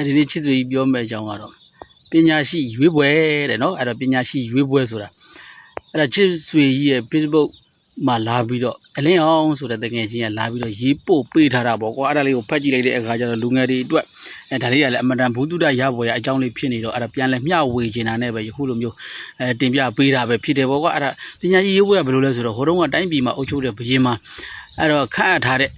ဒီနေ့ချစ်သူကြီးပြောမဲ့အကြောင်းကတော့ပညာရှိရွေးပွဲတဲ့နော်အဲ့တော့ပညာရှိရွေးပွဲဆိုတာအဲ့ဒါချစ်သူကြီးရဲ့ Facebook မှာလာပြီးတော့အလင်းအောင်ဆိုတဲ့တကယ်ချင်းကလာပြီးတော့ရေးပို့ပေးထားတာပေါ့ကွာအဲ့ဒါလေးကိုဖတ်ကြည့်လိုက်တဲ့အခါကျတော့လူငယ်တွေအတွက်ဒါလေးကလည်းအမတန်ဘူးတုဒရပေါ်ရအကြောင်းလေးဖြစ်နေတော့အဲ့ဒါပြန်လဲမျှဝေချင်တာနဲ့ပဲယခုလိုမျိုးတင်ပြပေးတာပဲဖြစ်တယ်ပေါ့ကွာအဲ့ဒါပညာရှိရေးပွဲကဘယ်လိုလဲဆိုတော့ဟိုတုန်းကတိုင်းပြည်မှာအုပ်ချုပ်တဲ့ဘုရင်မှာအဲ့တော့ခန့်အပ်ထားတဲ့အ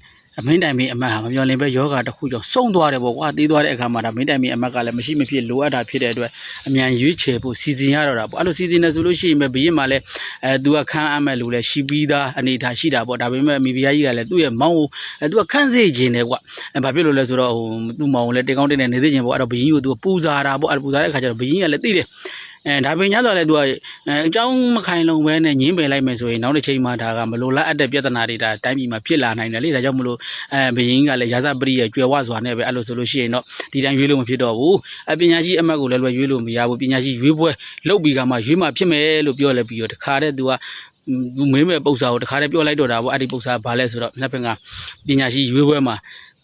မင်းတိုင်မင်းအမတ်ဟာမပြောလင်ပဲယောဂတစ်ခုကြောင့်စုံသွားတယ်ပေါ့ကွာတေးသွားတဲ့အခါမှာဒါမင်းတိုင်မင်းအမတ်ကလည်းမရှိမဖြစ်လိုအပ်တာဖြစ်တဲ့အတွက်အမြန်ရွေးချယ်ဖို့စီစဉ်ရတော့တာပေါ့အဲ့လိုစီစဉ်နေဆိုလို့ရှိရင်ပဲဘုရင်မှာလည်းသူကခန့်အပ်မဲ့လူလည်းရှိပြီးသားအနေထားရှိတာပေါ့ဒါပေမဲ့မိဖုရားကြီးကလည်းသူ့ရဲ့မောင်ကိုသူကခန့်စေခြင်းတယ်ကွာဘာဖြစ်လို့လဲဆိုတော့ဟိုသူ့မောင်ကိုလည်းတင်ကောင်းတင်နေနေသေးခြင်းပေါ့အဲ့တော့ဘုရင်ကိုသူပူဇာတာပေါ့အဲ့ပူဇာတဲ့အခါကျတော့ဘုရင်ကလည်းသိတယ်ဒါပင်ညတော့လေသူကအကြောင်းမခိုင်လုံပဲနဲ့ညင်းပယ်လိုက်မယ်ဆိုရင်နောက်တစ်ချိန်မှဒါကမလိုလားအပ်တဲ့ပြဿနာတွေဒါတိုင်းပြည်မှာဖြစ်လာနိုင်တယ်လေဒါကြောင့်မလို့ဘယင်းကလည်းရာဇပရိရဲ့ကျွယ်ဝစွာနဲ့ပဲအဲ့လိုဆိုလို့ရှိရင်တော့ဒီတိုင်းရွေးလို့မဖြစ်တော့ဘူးပညာရှိအမတ်ကိုလည်းလွယ်ရွေးလို့မရဘူးပညာရှိရွေးပွဲလုပ်ပြီးကမှရွေးမှဖြစ်မယ်လို့ပြောလဲပြီးတော့တခါတည်းသူကသူမင်းမဲ့ပု္ပ္ပာကိုတခါတည်းပြောလိုက်တော့တာပေါ့အဲ့ဒီပု္ပ္ပာဘာလဲဆိုတော့နှစ်ဖက်ကပညာရှိရွေးပွဲမှာ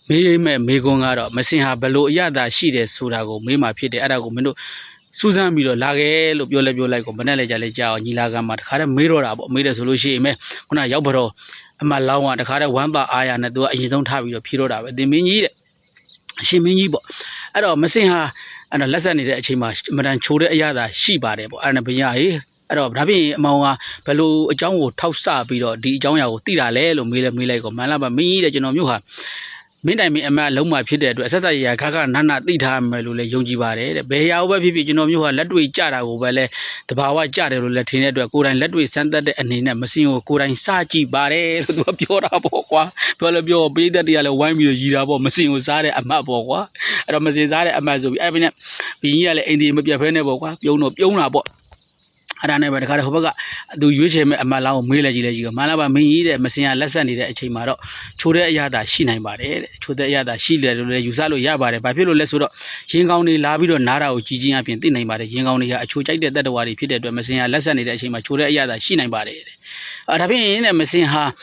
မေးမဲ့မေးခွန်းကတော့မစင်ဟာဘလို့အရသာရှိတယ်ဆိုတာကိုမေးမှဖြစ်တယ်အဲ့ဒါကိုမင်းတို့စူးစမ်းပြီးတော့လာခဲ့လို့ပြောလိုက်ကိုမနဲ့လည်းကြလဲကြောက်ညီလာခံမှာတခါတည်းမေးတော့တာပေါ့မေးတယ်ဆိုလို့ရှိရင်မဲခုနရောက်ဘတော့အမလောင်းကတခါတည်းဝမ်းပါအားရနဲ့သူကအရင်ဆုံးထားပြီးတော့ဖြေတော့တာပဲတင်မင်းကြီးတဲ့အရှင်မင်းကြီးပေါ့အဲ့တော့မစင်ဟာအဲ့တော့လက်ဆက်နေတဲ့အချိန်မှာအမတန်ချိုးတဲ့အရာသာရှိပါတယ်ပေါ့အဲ့ဒါနဲ့ဘုရားဟေးအဲ့တော့ဒါပြင်အမောင်ကဘယ်လိုအကြောင်းကိုထောက်ဆပြီးတော့ဒီအကြောင်းအရာကိုသိတာလဲလို့မေးလိုက်ကိုမှန်လားပါမင်းကြီးတဲ့ကျွန်တော်မျိုးဟာမင်းတိုင်မင်းအမလုံးမှာဖြစ်တဲ့အတွက်အဆက်ဆက်ရခါခါနာနာသိထားမယ်လို့လည်းယုံကြည်ပါတယ်တဲ့ဘယ်ရာပဲဖြစ်ဖြစ်ကျွန်တော်မျိုးဟာလက်တွေ့ကြတာကိုပဲလဲတဘာဝကြတယ်လို့လည်းထင်တဲ့အတွက်ကိုယ်တိုင်လက်တွေ့စမ်းသပ်တဲ့အနေနဲ့မစင်ကိုကိုယ်တိုင်စကြည့်ပါတယ်လို့သူကပြောတာပေါ့ကွာပြောပေးတဲ့တရားလည်းဝိုင်းပြီးတော့ရည်တာပေါ့မစင်ကိုစားတဲ့အမတ်ပေါ့ကွာအဲ့တော့မစင်စားတဲ့အမတ်ဆိုပြီးအဲ့ဘင်းနဲ့ဘင်းကြီးကလည်းအိမ်ဒီမပြတ်ဖဲနဲ့ပေါ့ကွာပြုံးတာပေါ့အဲ့ဒါနဲ့ပဲတခါတည်းဟိုဘက်ကသူရွေးချယ်မဲ့အမတ်လောင်းကိုမေးလိုက်ကြည့်မှန်လားပါမင်းကြီးတဲ့မစင်ကလက်ဆက်နေတဲ့အချိန်မှာတော့ချိုးတဲ့အရာသာရှိနိုင်ပါတယ်တဲ့ချိုးတဲ့အရာသာရှိတယ်လို့လည်းယူဆလို့ရပါတယ်ဘာဖြစ်လို့လဲဆိုတော့ရင်ကောင်းတွေလာပြီးတော့နားတာကိုကြည်ချင်းအပြင်သိနိုင်ပါတယ်ရင်ကောင်းတွေကအချိုးကြိုက်တဲ့တတ္တဝါတွေဖြစ်တဲ့အတွက်မစင်ကလက်ဆက်နေတဲ့အချိန်မှာချိုးတဲ့အရာသာရှိနိုင်ပါတယ်တဲ့ဒါဖြင့်နဲ့မစင်ဟာ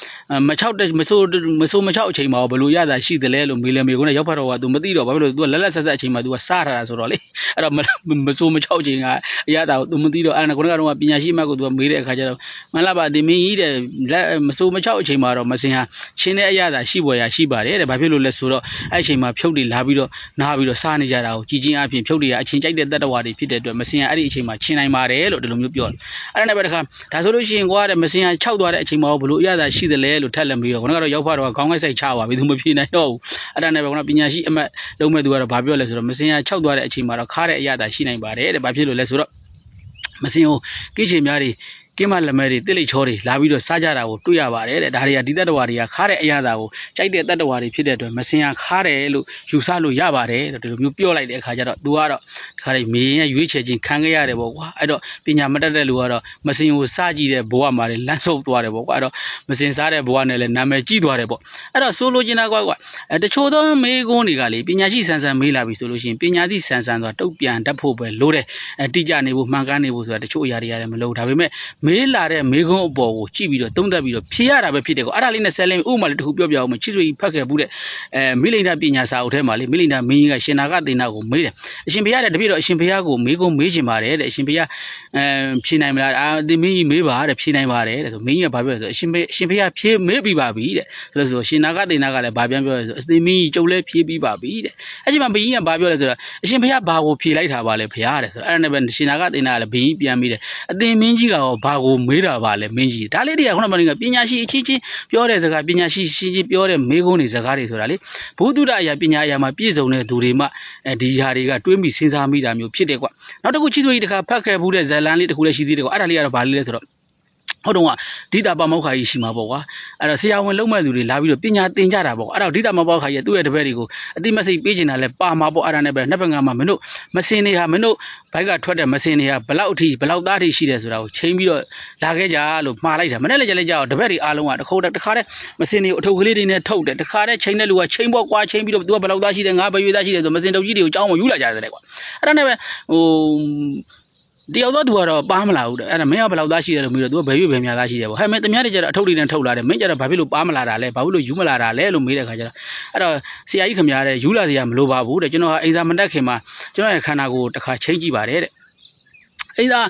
မချောက်မဆိုးအချိန်မှာဘယ်လိုရတာရှိတယ်လဲလို့မေးခွန်းနဲ့ရောက်ဖတ်တော့က तू မသိတော့ဘာဖြစ်လို့ तू လက်ဆက်အချိန်မှာ तू ကစားထားတာဆိုတော့လေအဲ့တော့မဆိုးမချောက်အချိန်ကအရတာကို तू မသိတော့အဲ့ဒါကတော့ပညာရှိအမတ်ကို तू မေးတဲ့အခါကျတော့မှန်လားပါဒီမင်းကြီးတဲ့မဆိုးမချောက်အချိန်မှာတော့မစင်ဟာချင်းတဲ့အရတာရှိပေါ်ရရှိပါတယ်တဲ့ဘာဖြစ်လို့လဲဆိုတော့အဲ့အချိန်မှာဖြုတ်တွေလာပြီးတော့နားပြီးတော့စားနေကြတာကိုကြည်ချင်းအပြင်ဖြုတ်တွေကအချင်းကြိုက်တဲ့တတ္တဝါတွေဖြစ်တဲ့အတွက်မစင်ဟာအဲ့ဒီအချိန်မှာချင်းနိုင်ပါတယ်လို့ဒီလိုမျိုးပြောတယ်အဲ့ဒါနဲ့ပဲတခါဒါဆိုလို့ရှိရင်ကွာတဲ့မစင်ဟာ6သွားတဲ့အချိန်မှာဘလို့အရသာရှိတယ်လဲလို့ထက်လက်ပြီးတော့ကတော့ရောက်ဖတော့ခေါင်းကိုက်ဆိုင်ချပါပြီသူမဖြေနိုင်တော့ဘူးအဲ့ဒါနဲ့ပဲပညာရှိအမတ်လုံးမဲ့သူကတော့ဘာပြောလဲဆိုတော့မစင်ရ6သွားတဲ့အချိန်မှာတော့ခါတဲ့အရာသာရှိနိုင်ပါတယ်တဲ့ဘာဖြစ်လို့လဲဆိုတော့မစင်ကိုကိချေများတွေကင်းမလက်မဲတွေတိလိချောတွေလာပြီးတော့စားကြတာကိုတွေ့ရပါတယ်တဲ့ဒါတွေကဒီတတ္တဝါတွေကခါတဲ့အရာသာကိုကြိုက်တဲ့တတ္တဝါတွေဖြစ်တဲ့အတွက်မစင်ရခါတယ်လို့ယူဆလို့ရပါတယ်တဲ့ဒီလိုမျိုးပြောလိုက်တဲ့အခါကျတော့သူကတော့ခါတဲ့မေရင်ရဲ့ရွေးချယ်ခြင်းခံခဲ့ရတယ်ပေါ့ကွာအဲ့တော့ပညာမတတ်တဲ့လူကတော့မစင်ကိုစကြည့်တဲ့ဘဝမှာလမ်းဆုပ်သွားတယ်ပေါ့ကွာအဲ့တော့မစင်စားတဲ့ဘဝနဲ့လည်းနာမည်ကြီးသွားတယ်ပေါ့အဲ့တော့ဆိုလိုချင်တာကွာတချို့သောမေးခွန်းတွေကလေပညာရှိဆန်းမေးလာပြီဆိုလို့ရှိရင်ပညာသိဆန်းသွားတုတ်ပြန်တတ်ဖို့ပဲလို့တဲ့တိကျနေဖို့မှန်ကန်နေဖို့ဆိုတာတချို့အရာတွေရတယ်မလို့ဒါပေမဲ့မေးလာတဲ့မေးခွန်းအပေါ်ကိုကြည့်ပြီးတော့သုံးသပ်ပြီးတော့ဖြေရတာပဲဖြစ်တယ်ကွာအဲ့ဒါလေးနဲ့ဆက်လင်းဥပမာလေးတစ်ခုပြောပြအောင်မချစ်စွေဖတ်ခဲ့ဘူးတဲ့မိလိန်ဒပညာစာအုပ်ထဲမှာလေမိလိန်ဒမင်းကြီးကရှင်နာကသေနာကိုမေးတယ်အရှင်ဘုရားတဲ့တပည့်တော်အရှင်ဘုရားကိုမေးခွန်းမေးချင်ပါတယ်တဲ့အရှင်ဘုရားဖြေနိုင်မလားဒီမင်းကြီးမေးပါတဲ့ဖြေနိုင်ပါတယ်တဲ့ဆိုမင်းကြီးကဘာပြောလဲဆိုအရှင်ဘုရားဖြေမေးပြီးပါပြီတဲ့ဆိုရှင်နာကသေနာကလည်းဘာပြန်ပြောလဲဆိုအသင်မင်းကြီးကျုပ်လည်းဖြေပြီးပါပြီတဲ့အဲ့ဒီမှာဘုရင်ကဘာပြောလဲဆိုတော့အရှင်ဘုရားဘာကိုဖြေလိုက်တာပါလဲဘုရားတဲ့ဆိုအဲ့ဒါနဲ့ပဲရှင်နာကသေနာကလည်းဘုရင်ပြန်ပြီးတယ်အသင်မင်းကြီးကရောဘာကိုမေးတာပါလဲမင်းကြီးဒါလေးတွေကခုနကပြောပညာရှိအချင်းချင်းပြောတဲ့စကားပညာရှိရှင်းချင်းပြောတဲ့မေးခွန်းတွေစကားတွေဆိုတာလေဘုဒ္ဓအရာပညာအရာမှာပြည့်စုံတဲ့သူတွေမှဒီဟာတွေကတွေးမိစဉ်းစားမိတာမျိုးဖြစ်တယ်ကွနောက်တစ်ခုချစ်သူကြီးတခါဖတ်ခဲ့ဘူးတဲ့ဇလန်လေးတစ်ခုလည်းရှိသေးတယ်ကွအဲ့ဒါလေးကတော့ဘာလေးလဲဆိုတော့ဟုတ်တော့ဒိတာပမောက္ခကြီးရှိမှာပေါ့ကွာအဲ့တော့ဆရာဝန်လုံးမဲ့သူတွေလာပြီးတော့ပညာသင်ကြတာပေါ့အဲ့တော့ဒိတာပမောက္ခကြီးသူ့ရဲ့တပည့်တွေကိုအတိမစိတ်ပေးချင်တာလဲပါမှာပေါ့အဲ့ဒါနဲ့ပဲနှစ်ပတ်ကမှမင်းတို့မစင်တွေဟာမင်းတို့ဘိုက်ကထွက်တဲ့မစင်တွေဟာဘလောက်သားထိရှိတယ်ဆိုတာကိုချိန်ပြီးတော့လာခဲ့ကြလို့မှားလိုက်တာမနေ့လည်းကြလဲကြောက်တပည့်တွေအားလုံးကတခါတည်းမစင်တွေကိုအထုပ်ကလေးတွေနဲ့ထုတ်တယ်တခါတည်းချိန်တဲ့လူကချိန်ပေါ့ကွာချိန်ပြီးတော့ तू ကဘလောက်သားရှိတယ်ငါဘယ်ရွေးသားရှိတယ်ဆိုမစင်တုပ်ကြီးတွေကိုအကြောင်းကိုယူလာကြတယ်ကွာအဲ့ဒါနဲ့ပဲ တယောက်တော့သူကတော့ပါမလာဘူးတဲ့အဲ့ဒါမင်းကဘယ်လောက်သားရှိတယ်လို့မေးတော့သူကဘယ်ရွေ့ဘယ်များသားရှိတယ်ပေါ့ဟဲ့မင်းတမရတွေကျတော့အထုပ်တွေနဲ့ထုတ်လာတယ်မင်းကျတော့ဘာဖြစ်လို့ပါမလာတာလဲဘာဖြစ်လို့ယူမလာတာလဲလို့မေးတဲ့ခါကျတော့အဲ့တော့ဆရာကြီးခင်ဗျားတဲ့ယူလာစရာမလိုပါဘူးတဲ့ကျွန်တော်ဟာအိမ်သာမတက်ခင်မှာကျွန်တော်ရဲ့ခန္ဓာကိုယ်တစ်ခါချိန်ကြည့်ပါတယ်တဲ့အိမ်သာ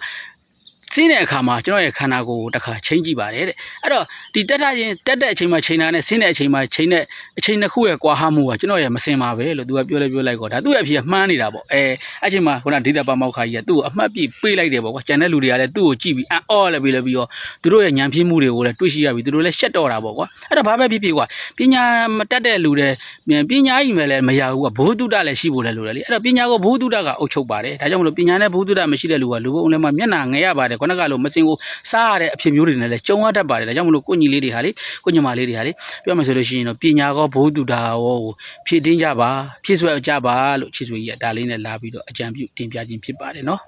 စင်းတဲ့အခါမှာကျွန်တော်ရဲ့ခန္ဓာကိုယ်တစ်ခါချိန်ကြည့်ပါတယ်တဲ့အဲ့တော့ဒီတက်တဲ့အချိန်မှာချိန်တာနဲ့ဆင်းတဲ့အချိန်မှာချိန်တဲ့အချိန်တစ်ခုရဲ့ကွာဟမှုကကျွန်တော်ရဲ့မစင်ပါပဲလို့သူကပြောလိုက်ကောဒါသူ့ရဲ့အဖြစ်မှန်းနေတာပေါ့အဲ့ချိန်မှာခုနဒေတာပါမောက်ခါကြီးကသူ့ကိုအမှတ်ပြပေးလိုက်တယ်ပေါ့ကွာကျန်တဲ့လူတွေကလည်းသူ့ကိုကြည့်ပြီးအော်လည်းပြီးတော့သူတို့ရဲ့ဉာဏ်ပြည့်မှုတွေကိုလည်းတွေ့ရှိရပြီသူတို့လည်းရှက်တော့တာပေါ့ကွာအဲ့တော့ဘာပဲဖြစ်ကွာပညာမတတ်တဲ့လူတွေပညာကြီးမယ်လည်းမရဘူးကွာဘုသူတ္တလည်းရှိဖို့လည်းလိုတယ်လေအဲ့တော့ပညာကိုဘုသူတ္တကအုပ်ချုပ်ပါတယ်ဒါကြောင့်မလို့ပညာနဲ့ဘုသူတ္တမရှိတဲ့လူကလူပုံလည်းမမျက်နှာငယ်ရပါတယ်ခုနကလိုမစင်ကိုစားရတဲ့အဖြစ်မျိုးတွေနဲ့လည်းကြုံရတတ်ပါတယ်ဒါကြောင့်မလို့ကိုညီလေးတွေဟာလေကိုညီမလေးတွေဟာလေပြောမှဆိုလို့ရှိရင်တော့ပညာကောဘုသူတ္တရောကိုဖြည့်တင်းကြပါဖြည့်ဆွဲကြပါလို့ချစ်ဆွေကြီးကဒါလေးနဲ့လာပြီးတော့အကြံပြုတင်ပြခြင်းဖြစ်ပါတယ်နော်